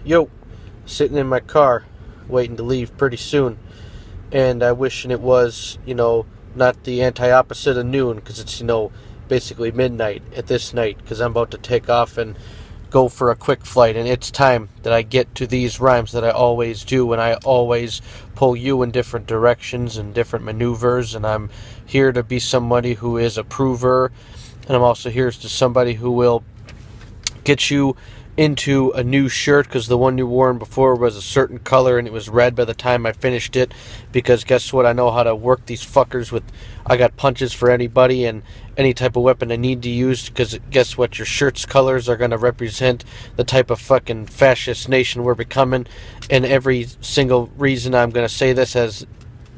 Yo, sitting in my car, waiting to leave pretty soon, and I wishing it was, not the anti-opposite of noon, because it's, basically midnight at this night, because I'm about to take off and go for a quick flight, and it's time that I get to these rhymes that I always do, and I always pull you in different directions and different maneuvers, and I'm here to be somebody who is a prover, and I'm also here to somebody who will get you into a new shirt, because the one you worn before was a certain color and it was red by the time I finished it, because guess what, I know how to work these fuckers with, I got punches for anybody and any type of weapon I need to use, because guess what, your shirt's colors are going to represent the type of fucking fascist nation we're becoming, and every single reason I'm going to say this has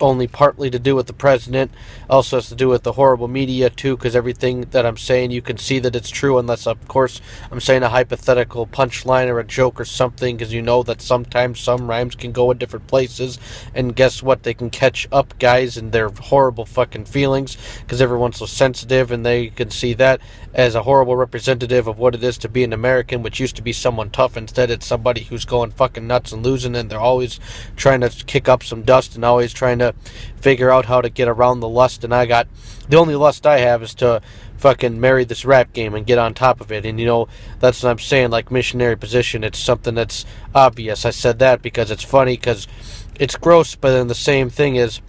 only partly to do with the president, also has to do with the horrible media too, because everything that I'm saying you can see that it's true, unless of course I'm saying a hypothetical punchline or a joke or something, because you know that sometimes some rhymes can go in different places, and guess what, they can catch up guys in their horrible fucking feelings, because everyone's so sensitive, and they can see that as a horrible representative of what it is to be an American, which used to be someone tough. Instead it's somebody who's going fucking nuts and losing, and they're always trying to kick up some dust and always trying to figure out how to get around the lust. And the only lust I have is to fucking marry this rap game and get on top of it. And that's what I'm saying, like missionary position, it's something that's obvious. I said that because it's funny, because it's gross, but then the same thing is,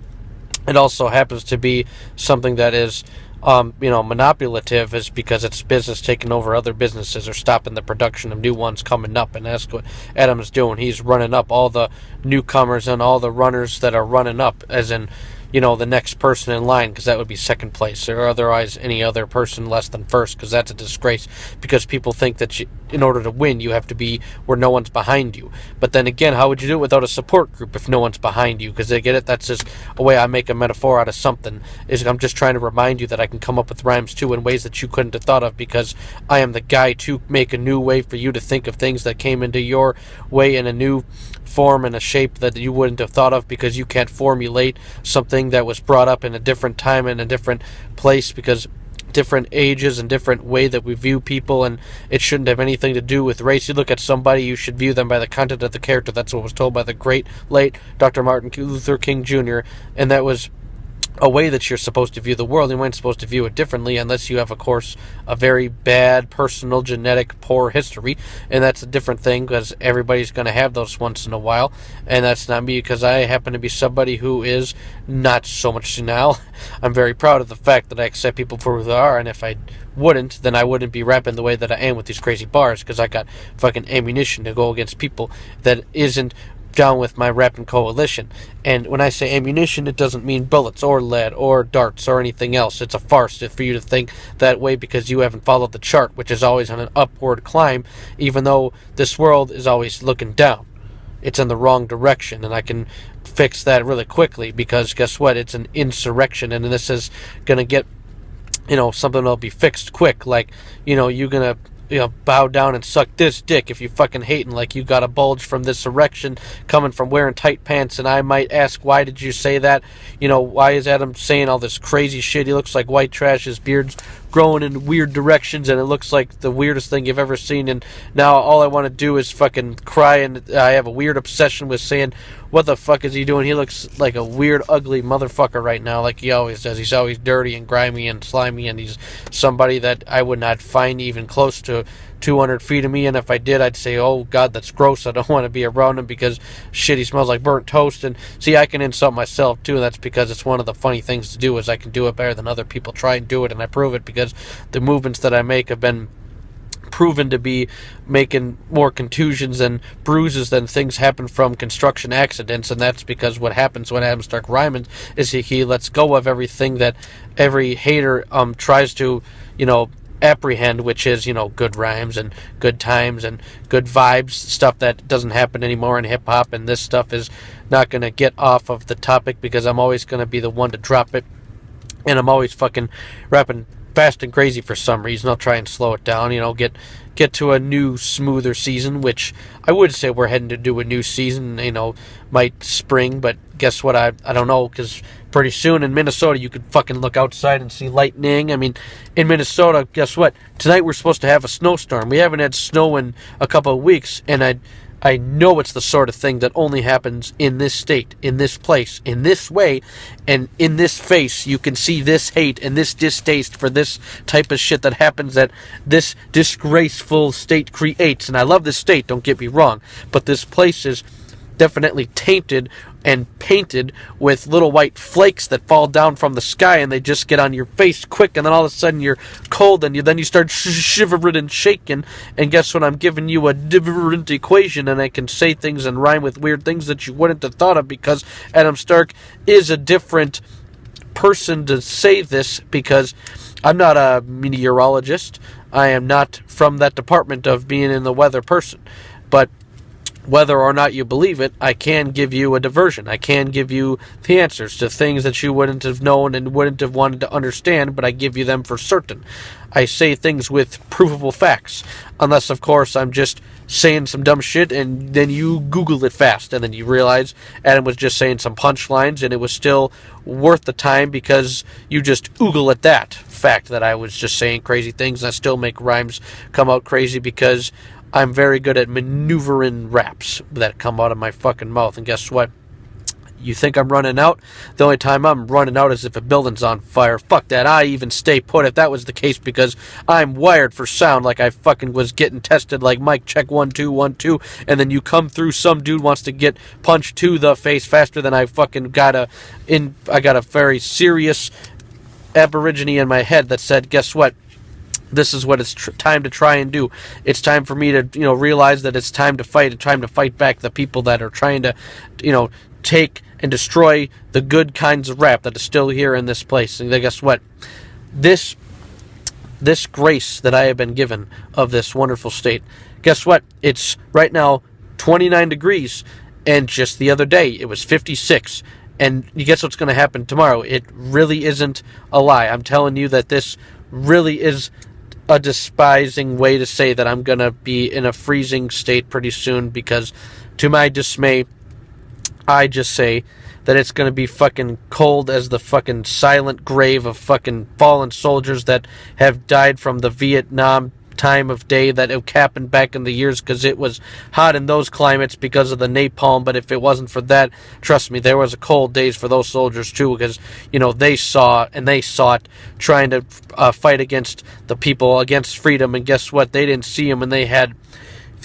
it also happens to be something that is manipulative, is because it's business taking over other businesses or stopping the production of new ones coming up. And that's what Adam's doing. He's running up all the newcomers and all the runners that are running up, as in, the next person in line, because that would be second place, or otherwise any other person less than first, because that's a disgrace, because people think that in order to win, you have to be where no one's behind you. But then again, how would you do it without a support group if no one's behind you? Because they get it, that's just a way I make a metaphor out of something, is I'm just trying to remind you that I can come up with rhymes too in ways that you couldn't have thought of, because I am the guy to make a new way for you to think of things that came into your way in a new form and a shape that you wouldn't have thought of, because you can't formulate something that was brought up in a different time and a different place, because different ages and different way that we view people, and it shouldn't have anything to do with race. You look at somebody, you should view them by the content of the character. That's what was told by the great late Dr. Martin Luther King Jr., and that was a way that you're supposed to view the world. You weren't supposed to view it differently unless you have, of course, a very bad personal genetic poor history, and that's a different thing, because everybody's going to have those once in a while, and that's not me, because I happen to be somebody who is not so much senile. I'm very proud of the fact that I accept people for who they are, and if I wouldn't, then I wouldn't be rapping the way that I am with these crazy bars, because I got fucking ammunition to go against people that isn't down with my rapping coalition. And when I say ammunition, it doesn't mean bullets or lead or darts or anything else. It's a farce for you to think that way, because you haven't followed the chart, which is always on an upward climb, even though this world is always looking down. It's in the wrong direction, and I can fix that really quickly, because guess what, it's an insurrection, and this is gonna get something that'll be fixed quick, like you're gonna bow down and suck this dick if you fucking hating like you got a bulge from this erection coming from wearing tight pants. And I might ask, why did you say that? Why is Adam saying all this crazy shit? He looks like white trash. His beard's growing in weird directions, and it looks like the weirdest thing you've ever seen. And now all I want to do is fucking cry, and I have a weird obsession with saying, what the fuck is he doing? He looks like a weird, ugly motherfucker right now, like he always does. He's always dirty and grimy and slimy, and he's somebody that I would not find even close to 200 feet of me, and if I did, I'd say, oh god, that's gross, I don't want to be around him, because shit, he smells like burnt toast. And see, I can insult myself too, and that's because it's one of the funny things to do, is I can do it better than other people try and do it, and I prove it, because the movements that I make have been proven to be making more contusions and bruises than things happen from construction accidents. And that's because what happens when Adam starts rhyming is he lets go of everything that every hater tries to apprehend, which is good rhymes and good times and good vibes, stuff that doesn't happen anymore in hip-hop. And this stuff is not going to get off of the topic, because I'm always going to be the one to drop it, and I'm always fucking rapping fast and crazy for some reason. I'll try and slow it down, get to a new, smoother season, which I would say we're heading to do a new season, might spring, but guess what? I don't know, because pretty soon in Minnesota you could fucking look outside and see lightning. I mean, in Minnesota, guess what? Tonight we're supposed to have a snowstorm. We haven't had snow in a couple of weeks, and I know it's the sort of thing that only happens in this state, in this place, in this way, and in this face. You can see this hate and this distaste for this type of shit that happens, that this disgraceful state creates. And I love this state, don't get me wrong, but this place is definitely tainted and painted with little white flakes that fall down from the sky, and they just get on your face quick, and then all of a sudden you're cold, and then you start shivering and shaking. And guess what? I'm giving you a different equation, and I can say things and rhyme with weird things that you wouldn't have thought of, because Adam Stark is a different person to say this, because I'm not a meteorologist. I am not from that department of being in the weather person. But whether or not you believe it, I can give you a diversion. I can give you the answers to things that you wouldn't have known and wouldn't have wanted to understand, but I give you them for certain. I say things with provable facts, unless, of course, I'm just saying some dumb shit, and then you Google it fast, and then you realize Adam was just saying some punchlines, and it was still worth the time because you just Google at that fact that I was just saying crazy things, and I still make rhymes come out crazy because I'm very good at maneuvering raps that come out of my fucking mouth. And guess what? You think I'm running out? The only time I'm running out is if a building's on fire. Fuck that. I even stay put if that was the case, because I'm wired for sound, like I fucking was getting tested like mic check 1 2 1 2, and then you come through, some dude wants to get punched to the face faster than I fucking got I got a very serious aborigine in my head that said, guess what? This is what it's time to try and do. It's time for me to, realize that it's time to fight. It's time to fight back the people that are trying to, take and destroy the good kinds of rap that is still here in this place. And guess what? This grace that I have been given of this wonderful state, guess what? It's right now 29 degrees, and just the other day it was 56. And you guess what's going to happen tomorrow? It really isn't a lie. I'm telling you that this really is a despising way to say that I'm going to be in a freezing state pretty soon, because to my dismay, I just say that it's going to be fucking cold as the fucking silent grave of fucking fallen soldiers that have died from the Vietnam time of day that it happened back in the years, because it was hot in those climates because of the napalm. But if it wasn't for that, trust me, there was a cold days for those soldiers too, because they saw it trying to fight against the people, against freedom. And guess what? They didn't see them, and they had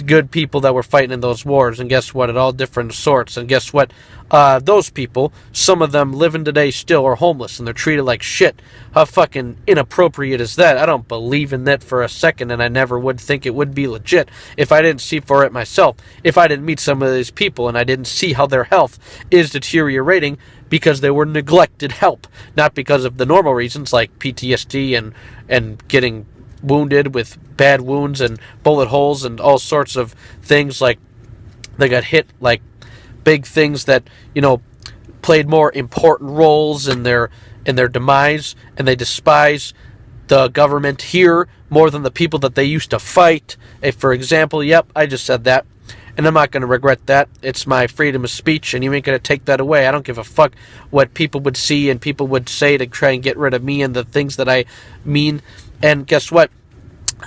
good people that were fighting in those wars. And guess what? At all different sorts. And guess what? Those people, some of them living today still are homeless, and they're treated like shit. How fucking inappropriate is that? I don't believe in that for a second, and I never would think it would be legit if I didn't see for it myself. If I didn't meet some of these people and I didn't see how their health is deteriorating because they were neglected help, not because of the normal reasons like PTSD and getting wounded with bad wounds and bullet holes and all sorts of things, like they got hit like big things that played more important roles in their demise, and they despise the government here more than the people that they used to fight. If, for example, yep, I just said that, and I'm not going to regret that. It's my freedom of speech, and you ain't going to take that away. I don't give a fuck what people would see and people would say to try and get rid of me and the things that I mean. And guess what?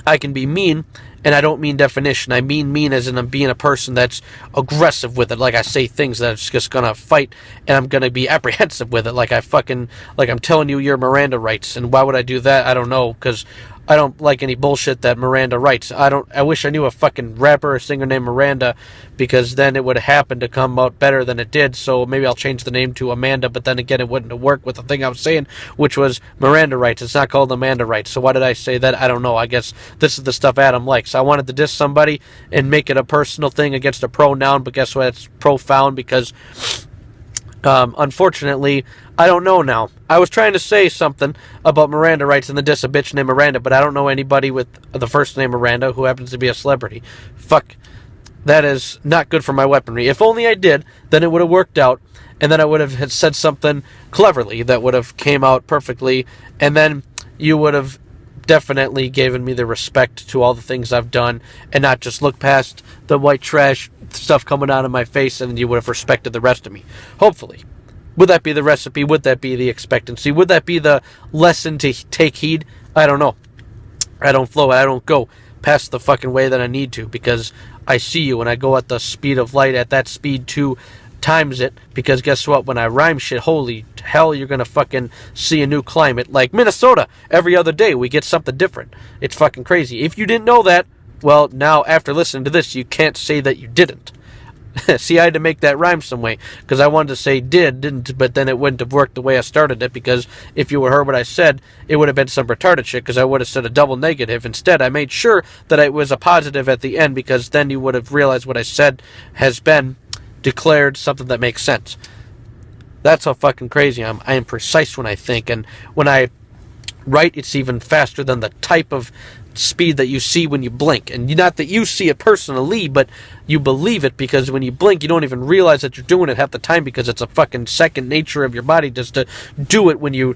I can be mean, and I don't mean definition. I mean mean as in I'm being a person that's aggressive with it. Like I say things that's just going to fight, and I'm going to be apprehensive with it. Like I'm telling you your Miranda rights. And why would I do that? I don't know, because I don't like any bullshit that Miranda writes. I wish I knew a fucking rapper or singer named Miranda, because then it would have happened to come out better than it did. So maybe I'll change the name to Amanda, but then again, it wouldn't have worked with the thing I was saying, which was Miranda rights. It's not called Amanda rights. So why did I say that? I don't know. I guess this is the stuff Adam likes. I wanted to diss somebody and make it a personal thing against a pronoun, but guess what? It's profound, because unfortunately, I don't know now. I was trying to say something about Miranda rights and the diss a bitch named Miranda, but I don't know anybody with the first name Miranda who happens to be a celebrity. Fuck. That is not good for my weaponry. If only I did, then it would have worked out, and then I would have said something cleverly that would have came out perfectly, and then you would have definitely given me the respect to all the things I've done, and not just look past the white trash stuff coming out of my face, and you would have respected the rest of me. Hopefully. Would that be the recipe? Would that be the expectancy? Would that be the lesson to take heed? I don't know. I don't flow. I don't go past the fucking way that I need to, because I see you and I go at the speed of light, at that speed 2 times it, because guess what? When I rhyme shit, holy hell, you're gonna fucking see a new climate. Like Minnesota, every other day we get something different. It's fucking crazy. If you didn't know that, well, now after listening to this, you can't say that you didn't. See, I had to make that rhyme some way, because I wanted to say didn't, but then it wouldn't have worked the way I started it, because if you would have heard what I said, it would have been some retarded shit, because I would have said a double negative. Instead, I made sure that it was a positive at the end, because then you would have realized what I said has been declared something that makes sense. That's how fucking crazy I am. I am precise when I think, and when I write, it's even faster than the type of speed that you see when you blink. And not that you see it personally, but you believe it, because when you blink, you don't even realize that you're doing it half the time, because it's a fucking second nature of your body just to do it when you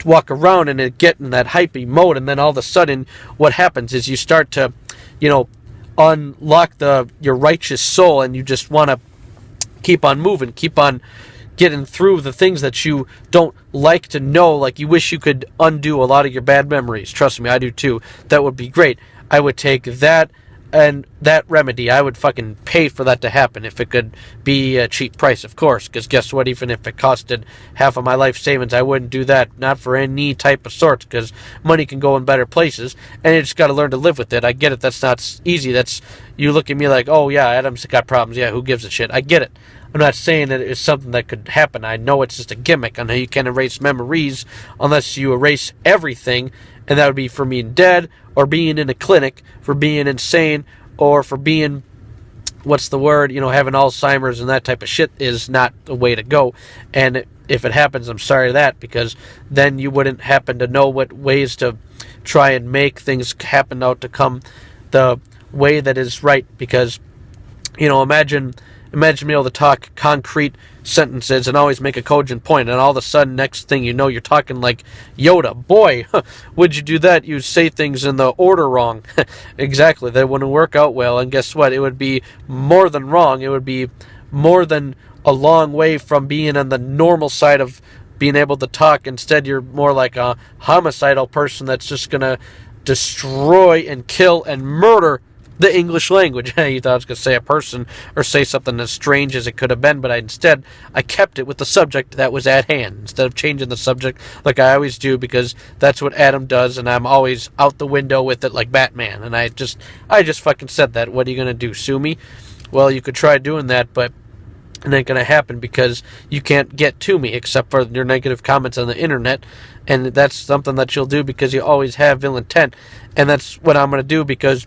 walk around and get in that hypey mode. And then all of a sudden, what happens is you start to, unlock your righteous soul, and you just want to keep on moving, keep on getting through the things that you don't like to know. Like, you wish you could undo a lot of your bad memories. Trust me, I do too. That would be great. I would take that and that remedy. I would fucking pay for that to happen if it could be a cheap price, of course. Because guess what? Even if it costed half of my life savings, I wouldn't do that. Not for any type of sort, because money can go in better places, and you just got to learn to live with it. I get it. That's not easy. You look at me like, oh yeah, Adam's got problems. Yeah, who gives a shit? I get it. I'm not saying that it's something that could happen. I know it's just a gimmick. I know you can't erase memories unless you erase everything, and that would be for being dead, or being in a clinic, for being insane, or for being, having Alzheimer's and that type of shit is not the way to go. And if it happens, I'm sorry to that, because then you wouldn't happen to know what ways to try and make things happen out to come the way that is right. Because, imagine being able to talk concrete sentences and always make a cogent point, and all of a sudden, next thing you know, you're talking like Yoda. Boy, would you do that? You say things in the order wrong. Exactly, that wouldn't work out well, and guess what? It would be more than wrong. It would be more than a long way from being on the normal side of being able to talk. Instead, you're more like a homicidal person that's just going to destroy and kill and murder the English language. You thought I was going to say a person or say something as strange as it could have been, but instead I kept it with the subject that was at hand, instead of changing the subject like I always do, because that's what Adam does, and I'm always out the window with it like Batman. And I just fucking said that. What are you going to do, sue me? Well, you could try doing that, but it ain't going to happen, because you can't get to me except for your negative comments on the internet, and that's something that you'll do because you always have ill intent. And that's what I'm going to do, because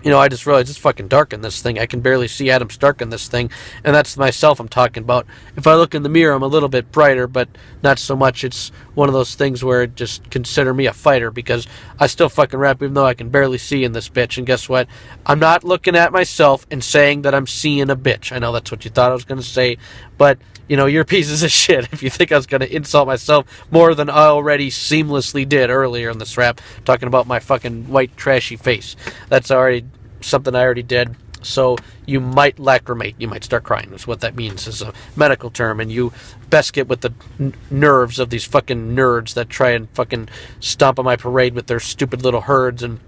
I just realized it's fucking dark in this thing. I can barely see Adam Stark in this thing, and that's myself I'm talking about. If I look in the mirror, I'm a little bit brighter, but not so much. It's one of those things where just consider me a fighter, because I still fucking rap even though I can barely see in this bitch. And guess what? I'm not looking at myself and saying that I'm seeing a bitch. I know that's what you thought I was going to say, but you're pieces of shit if you think I was going to insult myself more than I already seamlessly did earlier in this rap, talking about my fucking white trashy face. That's already something I already did. So you might lacrimate, you might start crying, is what that means, is a medical term, and you best get with the nerves of these fucking nerds that try and fucking stomp on my parade with their stupid little herds. And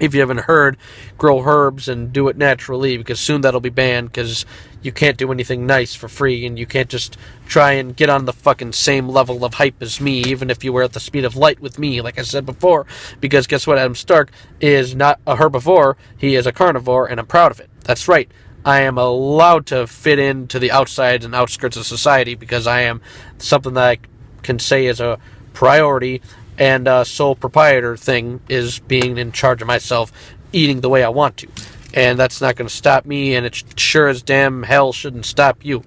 if you haven't heard, grow herbs and do it naturally, because soon that'll be banned, because you can't do anything nice for free, and you can't just try and get on the fucking same level of hype as me, even if you were at the speed of light with me, like I said before. Because guess what? Adam Stark is not a herbivore, he is a carnivore, and I'm proud of it. That's right. I am allowed to fit into the outside and outskirts of society, because I am something that I can say is a priority, and sole proprietor thing is being in charge of myself, eating the way I want to. And that's not going to stop me, and it sure as damn hell shouldn't stop you.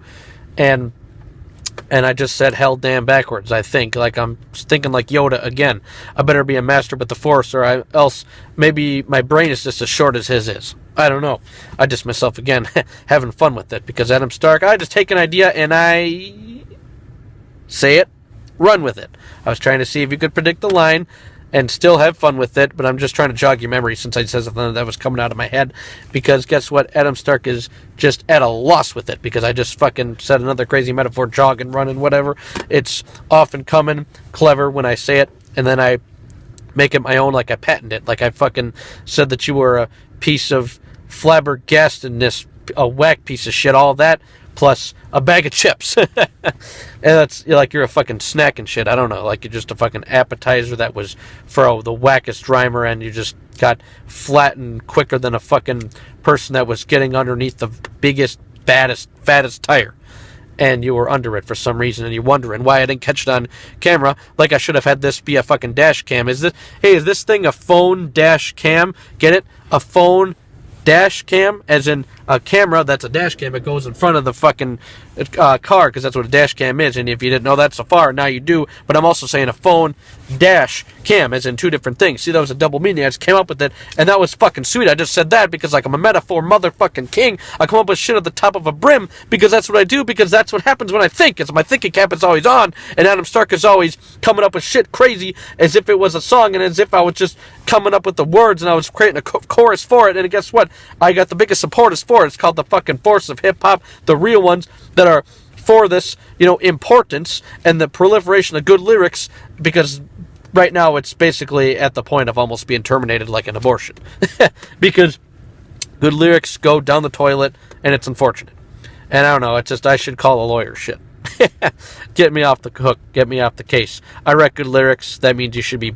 And I just said hell damn backwards, I think. Like, I'm thinking like Yoda again. I better be a master with the Force, or else maybe my brain is just as short as his is. I don't know. I just myself again having fun with it, because Adam Stark, I just take an idea and I say it, run with it. I was trying to see if you could predict the line, and still have fun with it, but I'm just trying to jog your memory since I said something that was coming out of my head, because guess what? Adam Stark is just at a loss with it, because I just fucking said another crazy metaphor, jog and run and whatever. It's often coming clever when I say it, and then I make it my own, like I patent it, like I fucking said that you were a piece of flabbergastedness, a whack piece of shit, all that, plus a bag of chips. And that's like you're a fucking snack and shit. I don't know, like you're just a fucking appetizer that was for the wackest rhymer, and you just got flattened quicker than a fucking person that was getting underneath the biggest, fattest tire. And you were under it for some reason, and you're wondering why I didn't catch it on camera, like I should have had this be a fucking dash cam. Is this thing a phone dash cam? Get it? A phone dash cam, as in a camera that's a dash cam. It goes in front of the fucking car, because that's what a dash cam is. And if you didn't know that so far, now you do. But I'm also saying a phone dash cam, as in two different things. See, that was a double meaning. I just came up with it, and that was fucking sweet. I just said that because, like, I'm a metaphor motherfucking king. I come up with shit at the top of a brim because that's what I do, because that's what happens when I think. It's my thinking cap is always on, and Adam Stark is always coming up with shit crazy as if it was a song, and as if I was just coming up with the words and I was creating a chorus for it. And guess what? I got the biggest supporters for it. It's called the fucking force of hip-hop, the real ones that are for this, importance and the proliferation of good lyrics, because right now it's basically at the point of almost being terminated like an abortion. Because good lyrics go down the toilet, and it's unfortunate. And I don't know, it's just I should call a lawyer shit. Get me off the hook, get me off the case. I write good lyrics, that means you should be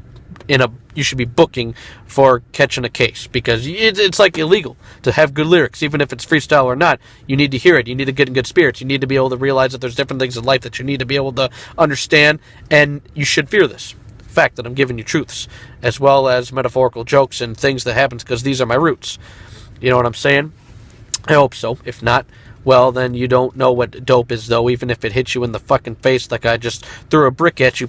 booking for catching a case, because it's like illegal to have good lyrics, even if it's freestyle or not. You need to hear it. You need to get in good spirits. You need to be able to realize that there's different things in life that you need to be able to understand, and you should fear this fact that I'm giving you truths, as well as metaphorical jokes and things that happens, because these are my roots. You know what I'm saying? I hope so. If not, well, then you don't know what dope is, though, even if it hits you in the fucking face like I just threw a brick at you,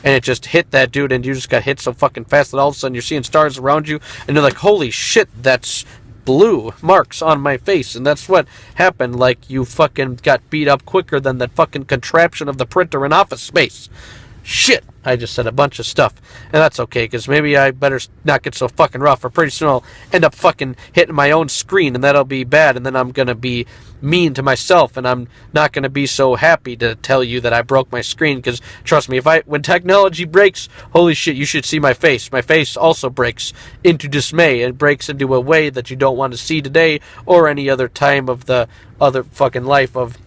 and it just hit that dude, and you just got hit so fucking fast that all of a sudden you're seeing stars around you, and you're like, holy shit, that's blue marks on my face. And that's what happened, like you fucking got beat up quicker than that fucking contraption of the printer in Office Space. Shit, I just said a bunch of stuff, and that's okay, because maybe I better not get so fucking rough, or pretty soon I'll end up fucking hitting my own screen, and that'll be bad, and then I'm gonna be mean to myself, and I'm not gonna be so happy to tell you that I broke my screen, because trust me, when technology breaks, holy shit, you should see my face. My face also breaks into dismay, and breaks into a way that you don't want to see today, or any other time of the other fucking life of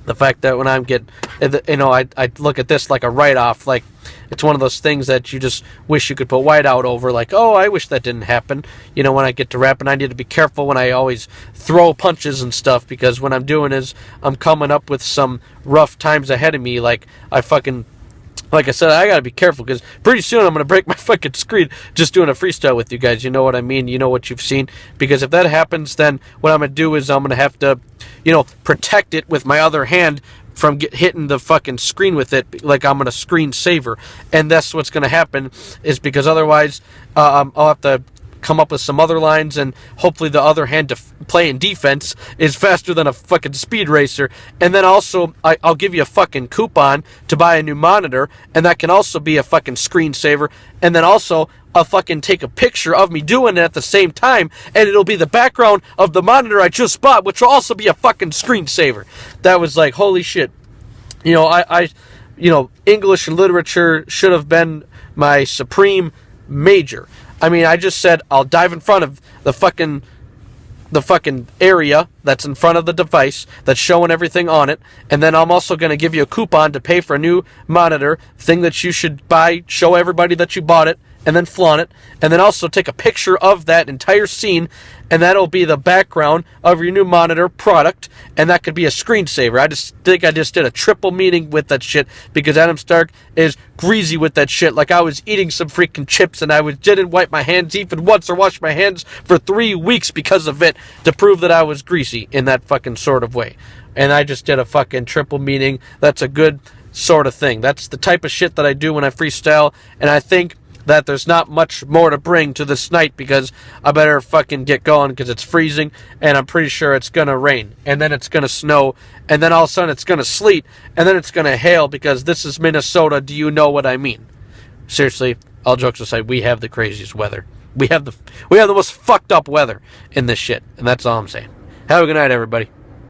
the fact that when I'm I look at this like a write-off, like it's one of those things that you just wish you could put white out over, like, oh, I wish that didn't happen. When I get to rapping, I need to be careful when I always throw punches and stuff, because what I'm doing is I'm coming up with some rough times ahead of me, like I said, I gotta be careful, because pretty soon I'm gonna break my fucking screen just doing a freestyle with you guys. You know what I mean? You know what you've seen? Because if that happens, then what I'm gonna do is I'm gonna have to, protect it with my other hand from hitting the fucking screen with it, like I'm gonna screen saver. And that's what's gonna happen, is because otherwise I'll have to come up with some other lines, and hopefully the other hand to play in defense is faster than a fucking speed racer. And then also I'll give you a fucking coupon to buy a new monitor, and that can also be a fucking screensaver. And then also I'll fucking take a picture of me doing it at the same time, and it'll be the background of the monitor I just bought, which will also be a fucking screensaver. That was like, holy shit. English and literature should have been my supreme major. I mean, I just said I'll dive in front of the fucking area that's in front of the device that's showing everything on it, and then I'm also going to give you a coupon to pay for a new monitor, thing that you should buy, show everybody that you bought it, and then flaunt it, and then also take a picture of that entire scene, and that'll be the background of your new monitor product, and that could be a screensaver. I just think I just did a triple meaning with that shit, because Adam Stark is greasy with that shit, like I was eating some freaking chips, and didn't wipe my hands even once, or wash my hands for 3 weeks because of it, to prove that I was greasy in that fucking sort of way. And I just did a fucking triple meaning. That's a good sort of thing. That's the type of shit that I do when I freestyle, and I think that there's not much more to bring to this night, because I better fucking get going, because it's freezing, and I'm pretty sure it's gonna rain, and then it's gonna snow, and then all of a sudden it's gonna sleet, and then it's gonna hail, because this is Minnesota. Do you know what I mean? Seriously, all jokes aside, we have the craziest weather. We have the most fucked up weather in this shit, and that's all I'm saying. Have a good night, everybody.